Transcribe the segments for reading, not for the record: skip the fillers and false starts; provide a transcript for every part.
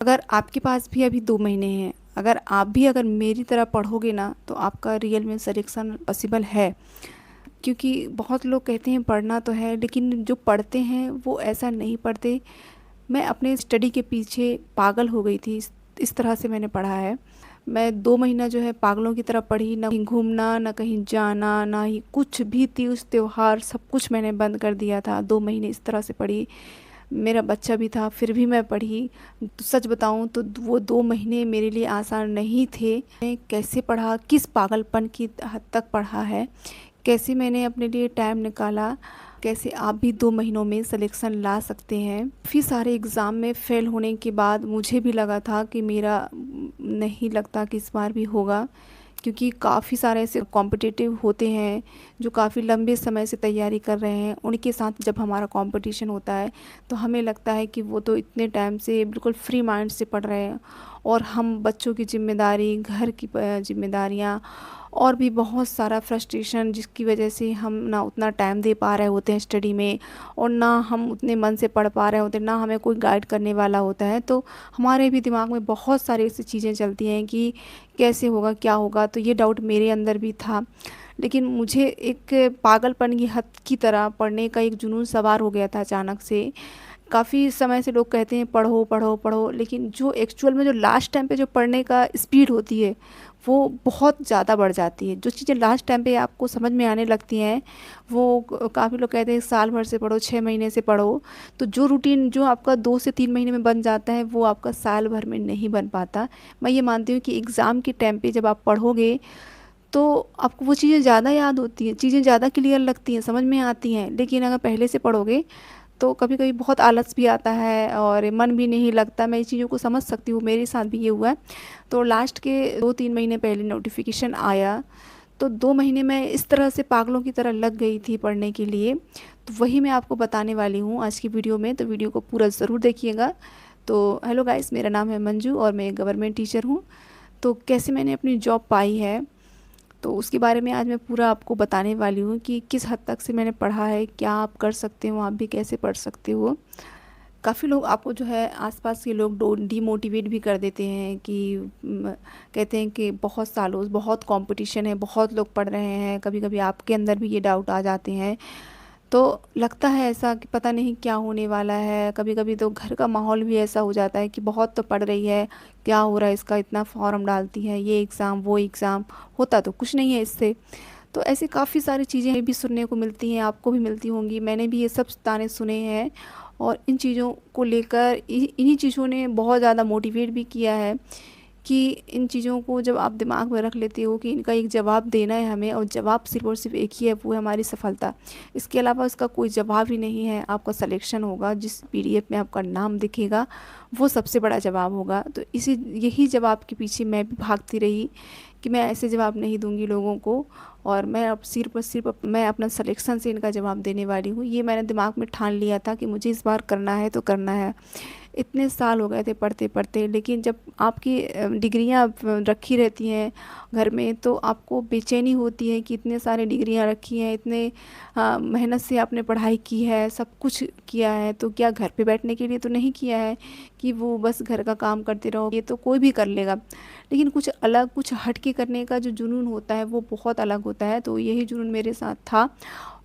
अगर आपके पास भी अभी 2 महीने हैं, अगर मेरी तरह पढ़ोगे ना, तो आपका रियल में सिलेक्शन पॉसिबल है। क्योंकि बहुत लोग कहते हैं पढ़ना तो है, लेकिन जो पढ़ते हैं वो ऐसा नहीं पढ़ते। मैं अपने स्टडी के पीछे पागल हो गई थी, इस तरह से मैंने पढ़ा है। मैं 2 महीना जो है पागलों की तरह पढ़ी, ना कहीं घूमना, ना कहीं जाना, ना ही कुछ भी तीज त्योहार, सब कुछ मैंने बंद कर दिया था। 2 महीने इस तरह से पढ़ी। मेरा बच्चा भी था, फिर भी मैं पढ़ी। तो सच बताऊँ तो वो 2 महीने मेरे लिए आसान नहीं थे। मैं कैसे पढ़ा, किस पागलपन की हद तक पढ़ा है, कैसे मैंने अपने लिए टाइम निकाला, कैसे आप भी 2 महीनों में सिलेक्शन ला सकते हैं। काफ़ी सारे एग्ज़ाम में फ़ेल होने के बाद मुझे भी लगा था कि मेरा नहीं लगता कि इस बार भी होगा। क्योंकि काफ़ी सारे ऐसे कॉम्पिटिटिव होते हैं जो काफ़ी लंबे समय से तैयारी कर रहे हैं, उनके साथ जब हमारा कंपटीशन होता है तो हमें लगता है कि वो तो इतने टाइम से बिल्कुल फ्री माइंड से पढ़ रहे हैं, और हम बच्चों की जिम्मेदारी, घर की जिम्मेदारियाँ, और भी बहुत सारा फ्रस्ट्रेशन, जिसकी वजह से हम ना उतना टाइम दे पा रहे होते हैं स्टडी में, और ना हम उतने मन से पढ़ पा रहे होते हैं, ना हमें कोई गाइड करने वाला होता है। तो हमारे भी दिमाग में बहुत सारी ऐसी चीज़ें चलती हैं कि कैसे होगा, क्या होगा। तो ये डाउट मेरे अंदर भी था। लेकिन मुझे एक पागलपन की हद की तरह पढ़ने का एक जुनून सवार हो गया था अचानक से। काफ़ी समय से लोग कहते हैं पढ़ो पढ़ो पढ़ो, लेकिन जो एक्चुअल में जो लास्ट टाइम पे जो पढ़ने का स्पीड होती है वो बहुत ज़्यादा बढ़ जाती है। जो चीज़ें लास्ट टाइम पे आपको समझ में आने लगती हैं, वो काफ़ी लोग कहते हैं साल भर से पढ़ो, 6 महीने से पढ़ो। तो जो रूटीन जो आपका 2 से 3 महीने में बन जाता है, वो आपका साल भर में नहीं बन पाता। मैं ये मानती हूँ कि एग्ज़ाम के टाइम पे जब आप पढ़ोगे तो आपको वो चीज़ें ज़्यादा याद होती हैं, चीज़ें ज़्यादा क्लियर लगती हैं, समझ में आती हैं। लेकिन अगर पहले से पढ़ोगे तो कभी-कभी बहुत आलस भी आता है और मन भी नहीं लगता। मैं इस चीज़ों को समझ सकती हूँ, मेरे साथ भी ये हुआ है। तो लास्ट के 2-3 महीने पहले नोटिफ़िकेशन आया, तो 2 महीने मैं इस तरह से पागलों की तरह लग गई थी पढ़ने के लिए। तो वही मैं आपको बताने वाली हूँ आज की वीडियो में, तो वीडियो को पूरा ज़रूर देखिएगा। तो हेलो गाइस, मेरा नाम है मंजू और मैं एक गवर्नमेंट टीचर हूँ। तो कैसे मैंने अपनी जॉब पाई है, तो उसके बारे में आज मैं पूरा आपको बताने वाली हूँ कि किस हद तक से मैंने पढ़ा है, क्या आप कर सकते हो, आप भी कैसे पढ़ सकते हो। काफ़ी लोग आपको जो है आसपास के लोग डीमोटिवेट भी कर देते हैं कि कहते हैं कि बहुत सालों बहुत कंपटीशन है, बहुत लोग पढ़ रहे हैं। कभी कभी आपके अंदर भी ये डाउट आ जाते हैं, तो लगता है ऐसा कि पता नहीं क्या होने वाला है। कभी कभी तो घर का माहौल भी ऐसा हो जाता है कि बहुत तो पढ़ रही है, क्या हो रहा है इसका, इतना फॉर्म डालती है, ये एग्ज़ाम वो एग्ज़ाम, होता तो कुछ नहीं है इससे। तो ऐसे काफ़ी सारी चीज़ें भी सुनने को मिलती हैं, आपको भी मिलती होंगी, मैंने भी ये सब ताने सुने हैं। और इन चीज़ों को लेकर इन्हीं चीज़ों ने बहुत ज़्यादा मोटिवेट भी किया है कि इन चीज़ों को जब आप दिमाग में रख लेते हो कि इनका एक जवाब देना है हमें, और जवाब सिर्फ़ और सिर्फ एक ही है, वो है हमारी सफलता। इसके अलावा इसका कोई जवाब ही नहीं है। आपका सिलेक्शन होगा, जिस पीडीएफ में आपका नाम दिखेगा वो सबसे बड़ा जवाब होगा। तो इसी यही जवाब के पीछे मैं भी भागती रही कि मैं ऐसे जवाब नहीं दूंगी लोगों को, और मैं अब सिर्फ मैं अपना सिलेक्शन से इनका जवाब देने वाली हूँ। ये मैंने दिमाग में ठान लिया था कि मुझे इस बार करना है तो करना है। इतने साल हो गए थे पढ़ते पढ़ते, लेकिन जब आपकी डिग्रियां रखी रहती हैं घर में, तो आपको बेचैनी होती है कि इतने सारे डिग्रियां रखी हैं, इतने मेहनत से आपने पढ़ाई की है, सब कुछ किया है, तो क्या घर पे बैठने के लिए तो नहीं किया है कि वो बस घर का काम करते रहो। ये तो कोई भी कर लेगा, लेकिन कुछ अलग, कुछ हट के करने का जो जुनून होता है वो बहुत अलग होता है। तो यही जुनून मेरे साथ था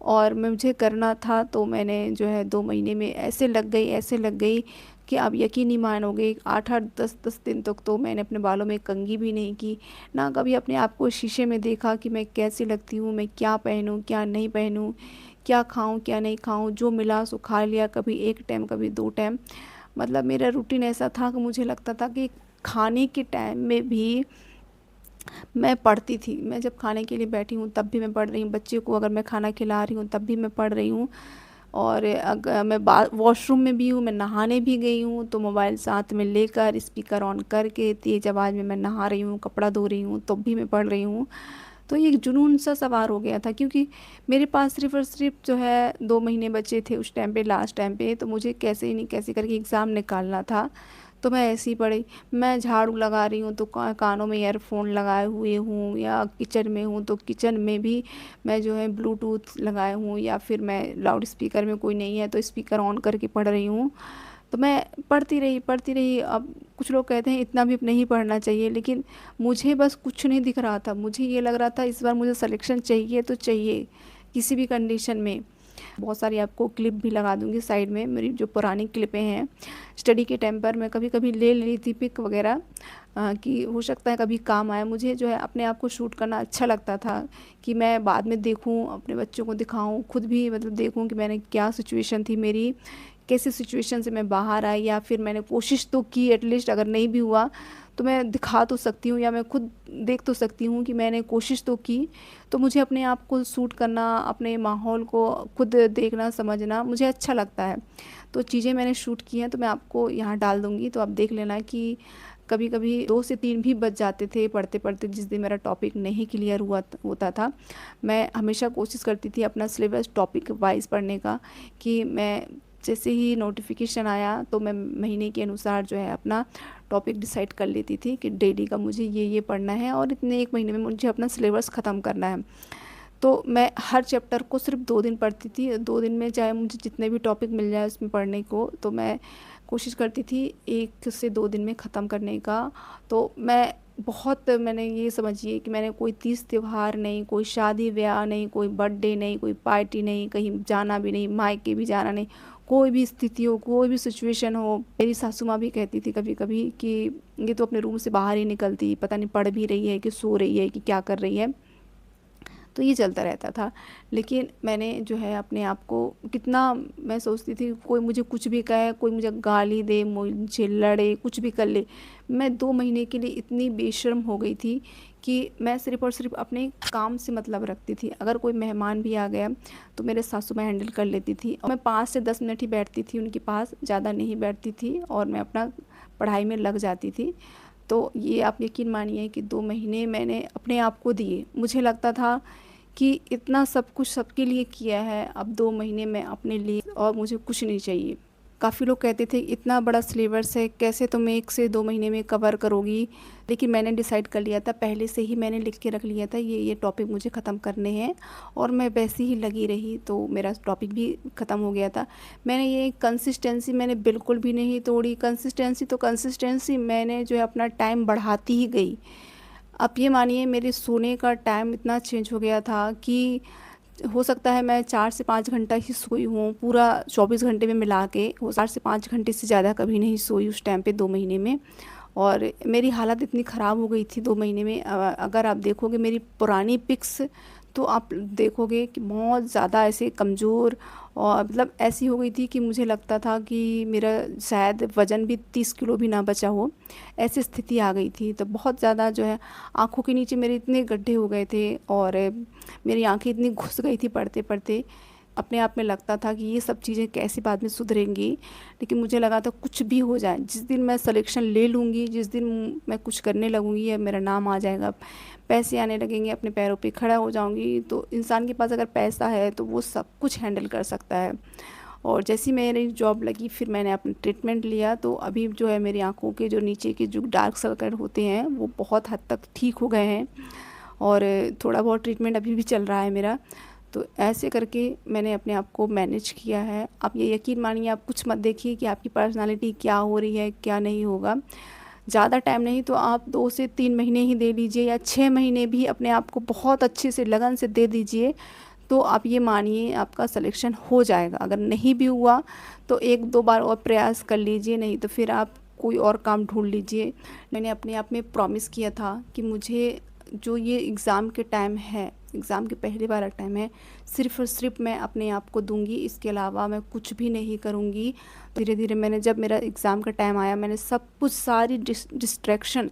और मुझे करना था। तो मैंने जो है 2 महीने में ऐसे लग गई कि आप यकीन नहीं मानोगे, 8-8 10-10 दिन तक तो मैंने अपने बालों में कंघी भी नहीं की, ना कभी अपने आप को शीशे में देखा कि मैं कैसी लगती हूँ, मैं क्या पहनूँ क्या नहीं पहनूँ, क्या खाऊँ क्या नहीं खाऊँ। जो मिला सो खा लिया, कभी 1 टाइम कभी 2 टाइम। मतलब मेरा रूटीन ऐसा था कि मुझे लगता था कि खाने के टाइम में भी मैं पढ़ती थी। मैं जब खाने के लिए बैठी हूँ तब भी मैं पढ़ रही हूँ, बच्चे को अगर मैं खाना खिला रही हूँ तब भी मैं पढ़ रही हूँ। और अगर मैं वॉशरूम में भी हूँ, मैं नहाने भी गई हूँ, तो मोबाइल साथ में लेकर स्पीकर ऑन करके तेज़ आवाज़ में मैं नहा रही हूँ, कपड़ा धो रही हूँ, तब भी मैं पढ़ रही हूँ। तो ये एक जुनून सा सवार हो गया था, क्योंकि मेरे पास सिर्फ़ और सिर्फ जो है 2 महीने बचे थे उस टाइम पे, लास्ट टाइम पे। तो मुझे कैसे नहीं कैसे करके एग्ज़ाम निकालना था। तो मैं ऐसे ही पढ़ी। मैं झाड़ू लगा रही हूँ तो कानों में ईयरफ़ोन लगाए हुए हूँ, या किचन में हूँ तो किचन में भी मैं जो है ब्लूटूथ लगाए हूँ, या फिर मैं लाउड स्पीकर में कोई नहीं है तो स्पीकर ऑन करके पढ़ रही हूँ। तो मैं पढ़ती रही। अब कुछ लोग कहते हैं इतना भी नहीं पढ़ना चाहिए, लेकिन मुझे बस कुछ नहीं दिख रहा था। मुझे ये लग रहा था इस बार मुझे सिलेक्शन चाहिए तो चाहिए, किसी भी कंडीशन में। बहुत सारी आपको क्लिप भी लगा दूंगी साइड में, मेरी जो पुरानी क्लिपें हैं स्टडी के टाइम पर मैं कभी कभी ले ली थी पिक वगैरह, कि हो सकता है कभी काम आए। मुझे जो है अपने आप को शूट करना अच्छा लगता था, कि मैं बाद में देखूं, अपने बच्चों को दिखाऊं, खुद भी मतलब देखूं कि मैंने क्या सिचुएशन थी मेरी, कैसे सिचुएशन से मैं बाहर आई, या फिर मैंने कोशिश तो की एटलीस्ट, अगर नहीं भी हुआ तो मैं दिखा तो सकती हूँ या मैं खुद देख तो सकती हूँ कि मैंने कोशिश तो की। तो मुझे अपने आप को शूट करना, अपने माहौल को खुद देखना समझना मुझे अच्छा लगता है। तो चीज़ें मैंने शूट की हैं, तो मैं आपको यहाँ डाल दूँगी, तो आप देख लेना कि कभी कभी 2 से 3 भी बज जाते थे पढ़ते पढ़ते। जिस दिन मेरा टॉपिक नहीं क्लियर हुआ होता था, मैं हमेशा कोशिश करती थी अपना सिलेबस टॉपिक वाइज पढ़ने का, कि मैं जैसे ही नोटिफिकेशन आया तो मैं महीने के अनुसार जो है अपना टॉपिक डिसाइड कर लेती थी कि डेली का मुझे ये पढ़ना है और इतने 1 महीने में मुझे अपना सिलेबस ख़त्म करना है। तो मैं हर चैप्टर को सिर्फ 2 दिन पढ़ती थी। 2 दिन में चाहे मुझे जितने भी टॉपिक मिल जाए उसमें पढ़ने को, तो मैं कोशिश करती थी 1 से 2 दिन में ख़त्म करने का। तो मैंने ये समझिए कि मैंने कोई तीज त्योहार नहीं, कोई शादी ब्याह नहीं, कोई बर्थडे नहीं, कोई पार्टी नहीं, कहीं जाना भी नहीं, मायके भी जाना नहीं, कोई भी स्थिति हो, कोई भी सिचुएशन हो। मेरी सासू माँ भी कहती थी कभी कभी कि ये तो अपने रूम से बाहर ही निकलती, पता नहीं पढ़ भी रही है कि सो रही है कि क्या कर रही है। तो ये चलता रहता था। लेकिन मैंने जो है अपने आप को कितना, मैं सोचती थी कोई मुझे कुछ भी कहे, कोई मुझे गाली दे, मुझे लड़े, कुछ भी कर ले, मैं 2 महीने के लिए इतनी बेशर्म हो गई थी कि मैं सिर्फ़ और सिर्फ अपने काम से मतलब रखती थी। अगर कोई मेहमान भी आ गया तो मेरे सासू माँ हैंडल कर लेती थी, और मैं 5 से 10 मिनट ही बैठती थी उनके पास, ज़्यादा नहीं बैठती थी, और मैं अपना पढ़ाई में लग जाती थी। तो ये आप यकीन मानिए कि 2 महीने मैंने अपने आप को दिए। मुझे लगता था कि इतना सब कुछ सबके लिए किया है, अब 2 महीने में अपने लिए और मुझे कुछ नहीं चाहिए। काफ़ी लोग कहते थे इतना बड़ा सिलेबस है, कैसे तुम 1 से 2 महीने में कवर करोगी। लेकिन मैंने डिसाइड कर लिया था, पहले से ही मैंने लिख के रख लिया था ये टॉपिक मुझे ख़त्म करने हैं, और मैं वैसे ही लगी रही तो मेरा टॉपिक भी ख़त्म हो गया था। मैंने ये कंसिस्टेंसी मैंने बिल्कुल भी नहीं तोड़ी। कंसिस्टेंसी मैंने जो है अपना टाइम बढ़ाती ही गई। आप ये मानिए मेरे सोने का टाइम इतना चेंज हो गया था कि हो सकता है मैं 4 से 5 घंटा ही सोई हूँ पूरा 24 घंटे में मिला के। वो 4 से 5 घंटे से ज़्यादा कभी नहीं सोई उस टाइम पे 2 महीने में। और मेरी हालत इतनी ख़राब हो गई थी 2 महीने में। अगर आप देखोगे मेरी पुरानी पिक्स तो आप देखोगे कि बहुत ज़्यादा ऐसे कमज़ोर, और मतलब ऐसी हो गई थी कि मुझे लगता था कि मेरा शायद वज़न भी 30 किलो भी ना बचा हो, ऐसी स्थिति आ गई थी। तो बहुत ज़्यादा जो है आँखों के नीचे मेरे इतने गड्ढे हो गए थे, और मेरी आँखें इतनी घुस गई थी पढ़ते पढ़ते। अपने आप में लगता था कि ये सब चीज़ें कैसे बाद में सुधरेंगी। लेकिन मुझे लगा था कुछ भी हो जाए, जिस दिन मैं सिलेक्शन ले लूँगी, जिस दिन मैं कुछ करने लगूँगी या मेरा नाम आ जाएगा, पैसे आने लगेंगे, अपने पैरों पे खड़ा हो जाऊँगी, तो इंसान के पास अगर पैसा है तो वो सब कुछ हैंडल कर सकता है। और जैसी मेरी जॉब लगी फिर मैंने अपना ट्रीटमेंट लिया, तो अभी जो है मेरी आँखों के जो नीचे के जो डार्क सर्कल होते हैं वो बहुत हद तक ठीक हो गए हैं, और थोड़ा बहुत ट्रीटमेंट अभी भी चल रहा है मेरा। तो ऐसे करके मैंने अपने आप को मैनेज किया है। आप ये यकीन मानिए, आप कुछ मत देखिए कि आपकी पर्सनालिटी क्या हो रही है क्या नहीं होगा। ज़्यादा टाइम नहीं तो आप 2 से 3 महीने ही दे लीजिए, या 6 महीने भी अपने आप को बहुत अच्छे से लगन से दे दीजिए, तो आप ये मानिए आपका सिलेक्शन हो जाएगा। अगर नहीं भी हुआ तो 1-2 बार और प्रयास कर लीजिए, नहीं तो फिर आप कोई और काम ढूंढ लीजिए। मैंने अपने आप में प्रॉमिस किया था कि मुझे जो ये एग्ज़ाम के टाइम है, एग्ज़ाम के पहले वाला टाइम है, सिर्फ़ और सिर्फ मैं अपने आप को दूंगी, इसके अलावा मैं कुछ भी नहीं करूंगी। धीरे धीरे मैंने, जब मेरा एग्ज़ाम का टाइम आया, मैंने सब कुछ, सारी डिस्ट्रैक्शन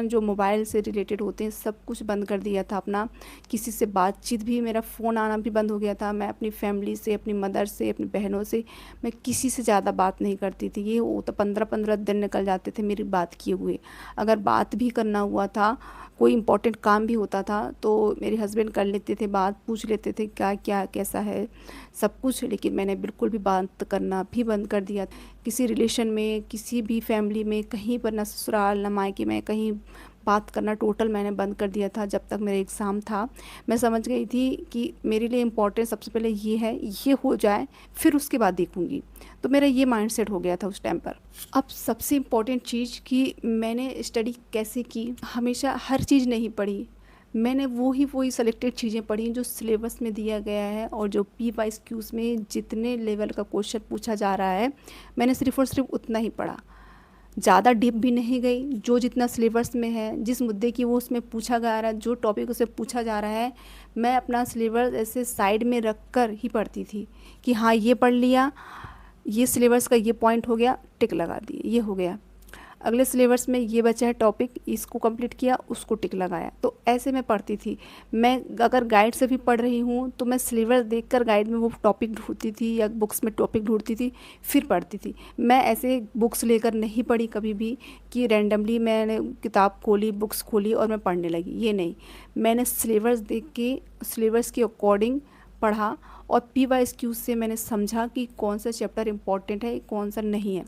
जो मोबाइल से रिलेटेड होते हैं सब कुछ बंद कर दिया था अपना। किसी से बातचीत भी, मेरा फ़ोन आना भी बंद हो गया था। मैं अपनी फैमिली से, अपनी मदर से, अपनी बहनों से, मैं किसी से ज़्यादा बात नहीं करती थी। ये वो तो 15-15 दिन निकल जाते थे मेरी बात किए हुए। अगर बात भी करना हुआ था, कोई इम्पोर्टेंट काम भी होता था, तो मेरे हस्बैंड कर लेते थे, बात पूछ लेते थे क्या क्या कैसा है सब कुछ, लेकिन मैंने बिल्कुल भी बात करना भी बंद कर दिया। किसी रिलेशन में, किसी भी फैमिली में, कहीं पर, ना ससुराल ना मायके में, कहीं बात करना टोटल मैंने बंद कर दिया था जब तक मेरा एग्ज़ाम था। मैं समझ गई थी कि मेरे लिए इम्पोर्टेंट सबसे पहले ये है, ये हो जाए फिर उसके बाद देखूँगी। तो मेरा ये माइंडसेट हो गया था उस टाइम पर। अब सबसे इम्पोर्टेंट चीज़ कि मैंने स्टडी कैसे की, हमेशा हर चीज़ नहीं पढ़ी, मैंने वही सेलेक्टेड चीज़ें पढ़ी जो सिलेबस में दिया गया है और जो PYQs में जितने लेवल का क्वेश्चन पूछा जा रहा है मैंने सिर्फ़ और सिर्फ उतना ही पढ़ा। ज़्यादा डीप भी नहीं गई, जो जितना सिलेबस में है, जिस मुद्दे की वो उसमें पूछा जा रहा है, जो टॉपिक उसे पूछा जा रहा है, मैं अपना सिलेबस ऐसे साइड में रख कर ही पढ़ती थी कि हाँ ये पढ़ लिया, ये सिलेबस का ये पॉइंट हो गया, टिक लगा दिए, ये हो गया। अगले सिलेबस में ये बचा है टॉपिक, इसको कंप्लीट किया, उसको टिक लगाया। तो ऐसे मैं पढ़ती थी। मैं अगर गाइड से भी पढ़ रही हूँ तो मैं सिलेबस देखकर गाइड में वो टॉपिक ढूंढती थी या बुक्स में टॉपिक ढूंढती थी फिर पढ़ती थी। मैं ऐसे बुक्स लेकर नहीं पढ़ी कभी भी कि रैंडमली मैंने किताब खोली, बुक्स खोली और मैं पढ़ने लगी, ये नहीं। मैंने सिलेबस देख के, सिलेबस के अकॉर्डिंग पढ़ा और PYQ से मैंने समझा कि कौन सा चैप्टर इम्पॉर्टेंट है, कौन सा नहीं है।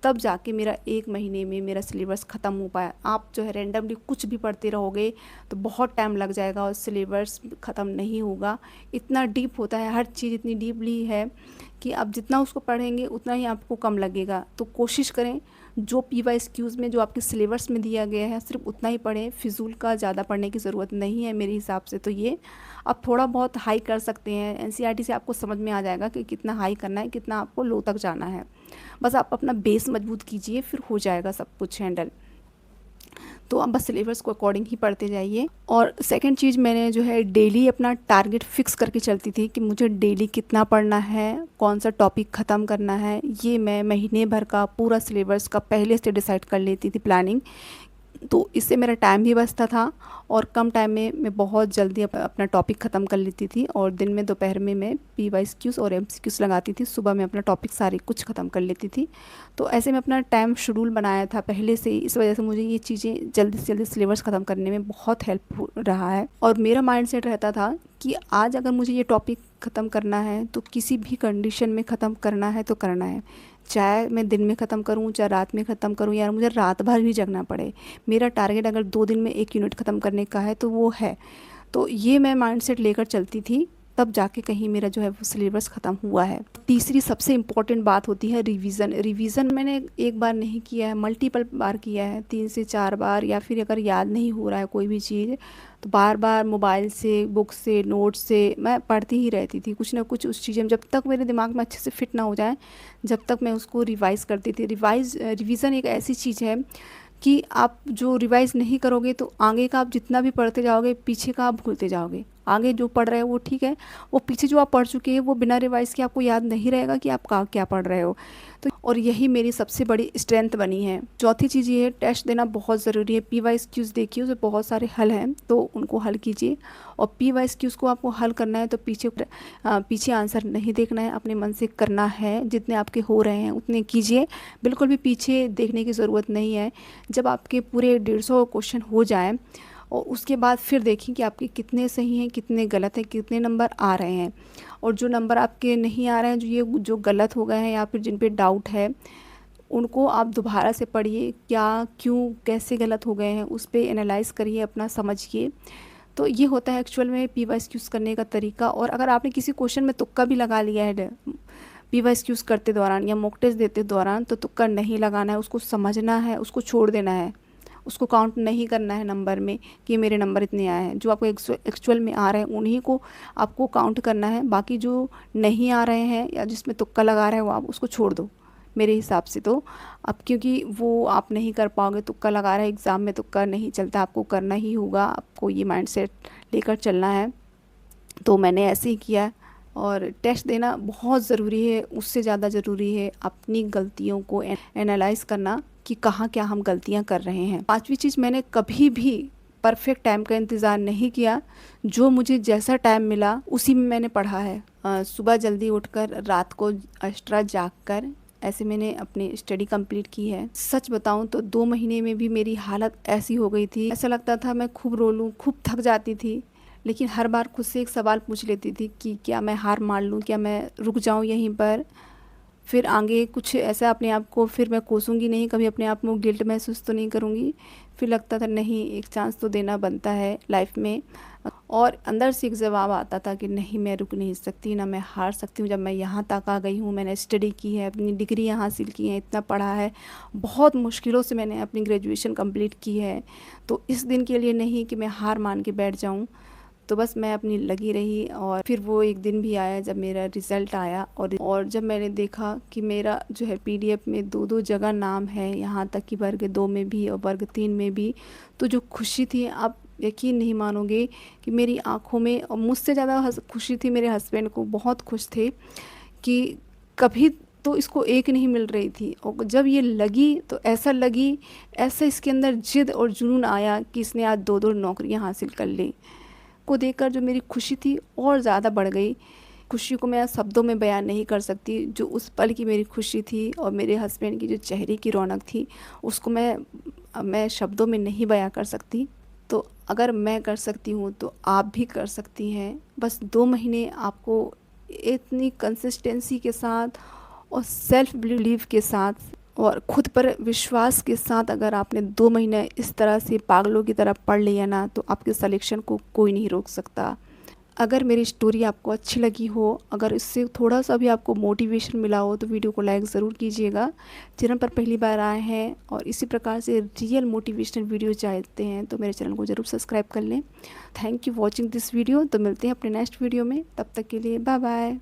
तब जाके मेरा 1 महीने में मेरा सिलेबस ख़त्म हो पाया। आप जो है रैंडमली कुछ भी पढ़ते रहोगे तो बहुत टाइम लग जाएगा और सिलेबस ख़त्म नहीं होगा। इतना डीप होता है, हर चीज़ इतनी डीपली है कि आप जितना उसको पढ़ेंगे उतना ही आपको कम लगेगा। तो कोशिश करें जो PYQs में जो आपके सिलेबस में दिया गया है सिर्फ उतना ही पढ़ें, फिजूल का ज़्यादा पढ़ने की ज़रूरत नहीं है मेरे हिसाब से। तो ये आप थोड़ा बहुत हाई कर सकते हैं, NCERT से आपको समझ में आ जाएगा कि कितना हाई करना है, कितना आपको लो तक जाना है। बस आप अपना बेस मजबूत कीजिए, फिर हो जाएगा सब कुछ हैंडल। तो आप बस सिलेबस को अकॉर्डिंग ही पढ़ते जाइए। और सेकंड चीज़, मैंने जो है डेली अपना टारगेट फिक्स करके चलती थी कि मुझे डेली कितना पढ़ना है, कौन सा टॉपिक ख़त्म करना है। ये मैं महीने भर का पूरा सिलेबस का पहले से डिसाइड कर लेती थी प्लानिंग। तो इससे मेरा टाइम भी बचता था और कम टाइम में मैं बहुत जल्दी अपना टॉपिक ख़त्म कर लेती थी। और दिन में, दोपहर में मैं PYQs और MCQs लगाती थी, सुबह में अपना टॉपिक सारे कुछ ख़त्म कर लेती थी। तो ऐसे में अपना टाइम शेड्यूल बनाया था पहले से ही। इस वजह से मुझे ये चीज़ें जल्दी से जल्दी सिलेबस ख़त्म करने में बहुत हेल्प रहा है। और मेरा माइंडसेट रहता था कि आज अगर मुझे ये टॉपिक ख़त्म करना है तो किसी भी कंडीशन में ख़त्म करना है तो करना है, चाहे मैं दिन में ख़त्म करूं, चाहे रात में ख़त्म करूं, या मुझे रात भर भी जगना पड़े। मेरा टारगेट अगर 2 दिन में 1 यूनिट ख़त्म करने का है तो वो है। तो ये मैं माइंडसेट लेकर चलती थी, तब जाके कहीं मेरा जो है वो सिलेबस ख़त्म हुआ है। तीसरी सबसे इम्पॉर्टेंट बात होती है रिवीजन। रिवीजन मैंने एक बार नहीं किया है, मल्टीपल बार किया है, 3 से 4 बार। या फिर अगर याद नहीं हो रहा है कोई भी चीज़ तो बार बार मोबाइल से, बुक से, नोट से मैं पढ़ती ही रहती थी कुछ ना कुछ उस चीज़ में, जब तक मेरे दिमाग में अच्छे से फिट ना हो जाए जब तक मैं उसको रिवाइज़ करती थी। रिवीज़न एक ऐसी चीज़ है कि आप जो रिवाइज़ नहीं करोगे तो आगे का आप जितना भी पढ़ते जाओगे पीछे का आप भूलते जाओगे। आगे जो पढ़ रहे हो वो ठीक है, वो पीछे जो आप पढ़ चुके हैं वो बिना रिवाइज़ के आपको याद नहीं रहेगा कि आप क्या पढ़ रहे हो। तो और यही मेरी सबसे बड़ी स्ट्रेंथ बनी है। चौथी चीज़ ये है, टेस्ट देना बहुत ज़रूरी है। PYQs देखिए, उसमें बहुत सारे हल हैं तो उनको हल कीजिए। और PYQs को आपको हल करना है तो पीछे आंसर नहीं देखना है, अपने मन से करना है। जितने आपके हो रहे हैं उतने कीजिए, बिल्कुल भी पीछे देखने की ज़रूरत नहीं है। जब आपके पूरे 150 क्वेश्चन हो जाए और उसके बाद फिर देखें कि आपके कितने सही हैं, कितने गलत हैं, कितने नंबर आ रहे हैं। और जो नंबर आपके नहीं आ रहे हैं, जो गलत हो गए हैं या फिर जिन पे डाउट है, उनको आप दोबारा से पढ़िए, क्या, क्यों, कैसे गलत हो गए हैं, उस पर एनालाइज़ करिए, अपना समझिए। तो ये होता है एक्चुअल में PYQs करने का तरीका। और अगर आपने किसी क्वेश्चन में तुक्का भी लगा लिया है PYQs करते दौरान या मॉक टेस्ट देते दौरान, तो तुक्का नहीं लगाना है, उसको समझना है, उसको छोड़ देना है, उसको काउंट नहीं करना है नंबर में कि मेरे नंबर इतने आए हैं। जो आपको एक्चुअल में आ रहे हैं उन्हीं को आपको काउंट करना है। बाकी जो नहीं आ रहे हैं या जिसमें तुक्का लगा रहे हैं वो आप उसको छोड़ दो मेरे हिसाब से। तो अब क्योंकि वो आप नहीं कर पाओगे, तुक्का लगा रहे हैं, एग्ज़ाम में तुक्का नहीं चलता, आपको करना ही होगा, आपको ये माइंडसेट लेकर चलना है। तो मैंने ऐसे ही किया। और टेस्ट देना बहुत ज़रूरी है, उससे ज़्यादा ज़रूरी है अपनी गलतियों को एनालाइज़ करना कि कहाँ क्या हम गलतियाँ कर रहे हैं। पांचवी चीज़, मैंने कभी भी परफेक्ट टाइम का इंतज़ार नहीं किया। जो मुझे जैसा टाइम मिला उसी में मैंने पढ़ा है। सुबह जल्दी उठकर, रात को एक्स्ट्रा जाग कर ऐसे मैंने अपनी स्टडी कंप्लीट की है। सच बताऊं तो 2 महीने में भी मेरी हालत ऐसी हो गई थी, ऐसा लगता था मैं खूब रो लूँ, खूब थक जाती थी। लेकिन हर बार खुद से एक सवाल पूछ लेती थी कि क्या मैं हार मान लूँ, क्या मैं रुक जाऊँ यहीं पर, फिर आगे कुछ ऐसा अपने आप को फिर मैं कोसूंगी नहीं, कभी अपने आप में गिल्ट महसूस तो नहीं करूँगी। फिर लगता था नहीं, एक चांस तो देना बनता है लाइफ में। और अंदर से एक जवाब आता था कि नहीं, मैं रुक नहीं सकती, ना मैं हार सकती हूँ। जब मैं यहाँ तक आ गई हूँ, मैंने स्टडी की है, अपनी डिग्री यहाँ हासिल की है, इतना पढ़ा है, बहुत मुश्किलों से मैंने अपनी ग्रेजुएशन कंप्लीट की है, तो इस दिन के लिए नहीं कि मैं हार मान के बैठ जाऊँ। तो बस मैं अपनी लगी रही और फिर वो एक दिन भी आया जब मेरा रिज़ल्ट आया, और जब मैंने देखा कि मेरा जो है पीडीएफ में 2-2 जगह नाम है, यहाँ तक कि वर्ग 2 में भी और वर्ग 3 में भी, तो जो खुशी थी आप यकीन नहीं मानोगे कि मेरी आंखों में, और मुझसे ज़्यादा खुशी थी मेरे हस्बैंड को, बहुत खुश थे कि कभी तो इसको एक नहीं मिल रही थी, और जब ये लगी तो ऐसा लगी, ऐसा इसके अंदर जिद और जुनून आया कि इसने आज 2-2 नौकरियां हासिल कर ली। को देखकर जो मेरी खुशी थी और ज़्यादा बढ़ गई। खुशी को मैं शब्दों में बयान नहीं कर सकती। जो उस पल की मेरी खुशी थी और मेरे हस्बैंड की जो चेहरे की रौनक थी, उसको मैं शब्दों में नहीं बयां कर सकती। तो अगर मैं कर सकती हूँ तो आप भी कर सकती हैं। बस 2 महीने आपको इतनी कंसिस्टेंसी के साथ और सेल्फ बिलीव के साथ और खुद पर विश्वास के साथ अगर आपने 2 महीने इस तरह से पागलों की तरह पढ़ लिया ना, तो आपके सिलेक्शन को कोई नहीं रोक सकता। अगर मेरी स्टोरी आपको अच्छी लगी हो, अगर इससे थोड़ा सा भी आपको मोटिवेशन मिला हो, तो वीडियो को लाइक ज़रूर कीजिएगा। चैनल पर पहली बार आए हैं और इसी प्रकार से रियल मोटिवेशनल वीडियो चाहते हैं तो मेरे चैनल को ज़रूर सब्सक्राइब कर लें। Thank you watching this video. तो मिलते हैं अपने नेक्स्ट वीडियो में, तब तक के लिए बाय बाय।